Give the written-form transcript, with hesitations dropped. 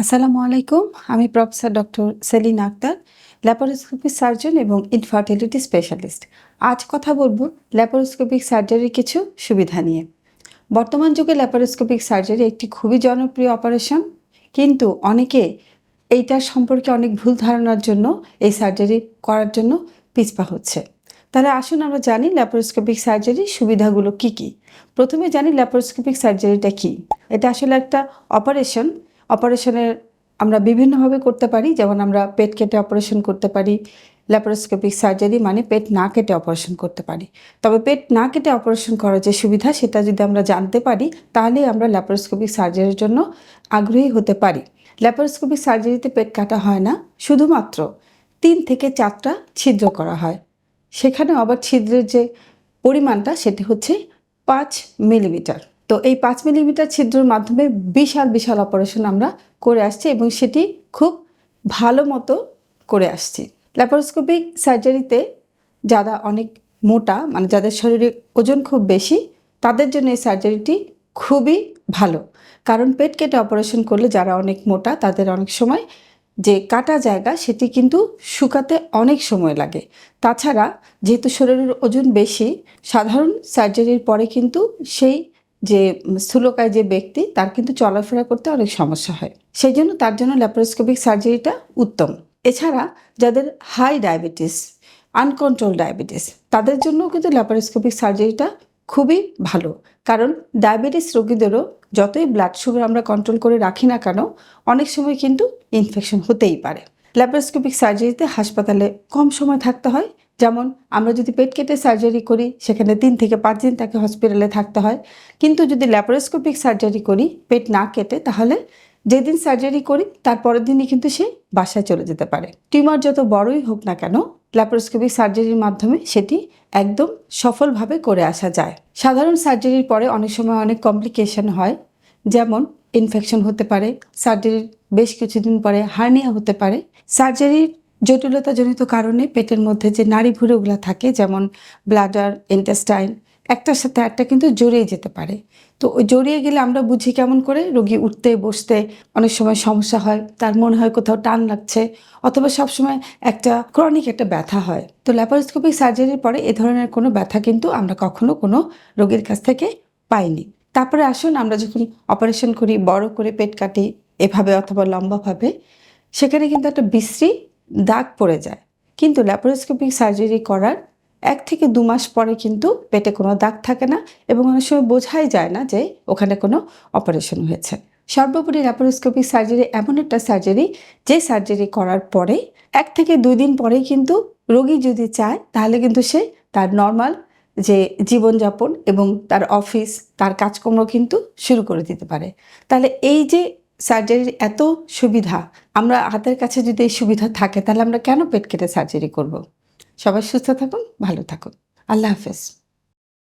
আসসালামু আলাইকুম। আমি professor doctor Selina Akter, laparoscopic surgeon এবং ইনফার্টিলিটি স্পেশালিস্ট। আজ কথা বলবো ল্যাপারোস্কোপিক সার্জারির কিছু সুবিধা নিয়ে। বর্তমান যুগে ল্যাপারোস্কোপিক সার্জারি একটি খুবই জনপ্রিয় অপারেশন, কিন্তু অনেকে এইটার সম্পর্কে অনেক ভুল ধারণার জন্য এই সার্জারি করার জন্য পিছপা হচ্ছে। তাহলে আসুন আমরা জানি ল্যাপারোস্কোপিক সার্জারির সুবিধাগুলো কি কি। প্রথমে জানি ল্যাপারোস্কোপিক সার্জারিটা কি। এটা আসলে একটা অপারেশনের আমরা বিভিন্নভাবে করতে পারি। যেমন আমরা পেট কেটে অপারেশন করতে পারি। ল্যাপারোস্কোপিক সার্জারি মানে পেট না কেটে অপারেশন করতে পারি। তবে পেট না কেটে অপারেশন করার যে সুবিধা সেটা যদি আমরা জানতে পারি তাহলেই আমরা ল্যাপারোস্কোপিক সার্জারির জন্য আগ্রহী হতে পারি। ল্যাপারোস্কোপিক সার্জারিতে পেট কাটা হয় না, শুধুমাত্র 3 থেকে 4টা ছিদ্র করা হয়। সেখানে আবার ছিদ্রের যে পরিমাণটা সেটি হচ্ছে 5 মিলিমিটার। তো এই 5 মিলিমিটার ছিদ্রের মাধ্যমে বিশাল বিশাল অপারেশন আমরা করে আসছি এবং সেটি খুব ভালো মতো করে আসছি। ল্যাপারোস্কোপিক সার্জারিতে যারা অনেক মোটা, মানে যাদের শরীরে ওজন খুব বেশি, তাদের জন্য এই সার্জারিটি খুবই ভালো। কারণ পেট কেটে অপারেশন করলে যারা অনেক মোটা তাদের অনেক সময় যে কাটা জায়গা সেটি কিন্তু শুকাতে অনেক সময় লাগে। তাছাড়া যেহেতু শরীরের ওজন বেশি, সাধারণ সার্জারির পরে কিন্তু সেই যে স্থূলকায় যে ব্যক্তি তার কিন্তু চলাফেরা করতে অনেক সমস্যা হয়। সেই জন্য তার জন্য ল্যাপারোস্কোপিক সার্জারিটা উত্তম। এছাড়া যাদের হাই ডায়াবেটিস, আনকন্ট্রোল ডায়াবেটিস, তাদের জন্যও কিন্তু ল্যাপারোস্কোপিক সার্জারিটা খুবই ভালো। কারণ ডায়াবেটিস রোগীদেরও যতই ব্লাড সুগার আমরা কন্ট্রোল করে রাখি না কেন, অনেক সময় কিন্তু ইনফেকশন হতেই পারে। ল্যাপারোস্কোপিক সার্জারিতে হাসপাতালে কম সময় থাকতে হয়। যেমন আমরা যদি পেট কেটে সার্জারি করি সেখানে 3 থেকে 5 দিন তাকে হসপিটালে থাকতে হয়। কিন্তু যদি ল্যাপারোস্কোপিক সার্জারি করি পেট না কেটে, তাহলে যেদিন সার্জারি করি তার পরের দিনই কিন্তু সে বাসায় চলে যেতে পারে। টিউমার যত বড়ই হোক না কেন, ল্যাপারোস্কোপিক সার্জারির মাধ্যমে সেটি একদম সফলভাবে করে আসা যায়। সাধারণ সার্জারির পরে অনেক সময় অনেক কমপ্লিকেশন হয়, যেমন ইনফেকশন হতে পারে, সার্জারির বেশ কিছুদিন পরে হার্নিয়া হতে পারে। সার্জারির জটিলতাজনিত কারণে পেটের মধ্যে যে নাড়িভুঁড়িগুলো থাকে, যেমন ব্লাডার, ইন্টেস্টাইন, একটার সাথে একটা কিন্তু জড়িয়ে যেতে পারে। তো ওই জড়িয়ে গেলে আমরা বুঝি কেমন করে, রোগী উঠতে বসতে অনেক সময় সমস্যা হয়, তার মনে হয় কোথাও টান লাগছে, অথবা সবসময় একটা ক্রনিক একটা ব্যথা হয়। তো ল্যাপারোস্কোপিক সার্জারির পরে এ ধরনের কোনো ব্যথা কিন্তু আমরা কখনো কোনো রোগীর কাছ থেকে পাইনি। তারপরে আসুন আমরা যখন অপারেশন করি, বড় করে পেট কাটি এভাবে অথবা লম্বাভাবে, সেখানে কিন্তু একটা বিশ্রী দাগ পড়ে যায়। কিন্তু ল্যাপারোস্কোপিক সার্জারি করার 1 থেকে 2 মাস পরে কিন্তু পেটে কোনো দাগ থাকে না এবং অনেক সময় বোঝাই যায় না যে ওখানে কোনো অপারেশন হয়েছে। সর্বোপরি ল্যাপারোস্কোপিক সার্জারি এমন একটা সার্জারি যে সার্জারি করার পরে 1 থেকে 2 দিন পরেই কিন্তু রোগী যদি চায় তাহলে কিন্তু সে তার নর্মাল যে জীবনযাপন এবং তার অফিস, তার কাজকর্ম কিন্তু শুরু করে দিতে পারে। তাহলে এই যে সার্জারির এত সুবিধা, আমরা হাতের কাছে যদি এই সুবিধা থাকে তাহলে আমরা কেন পেট কেটে সার্জারি করব? সবাই সুস্থ থাকুন, ভালো থাকুন। আল্লাহ হাফেজ।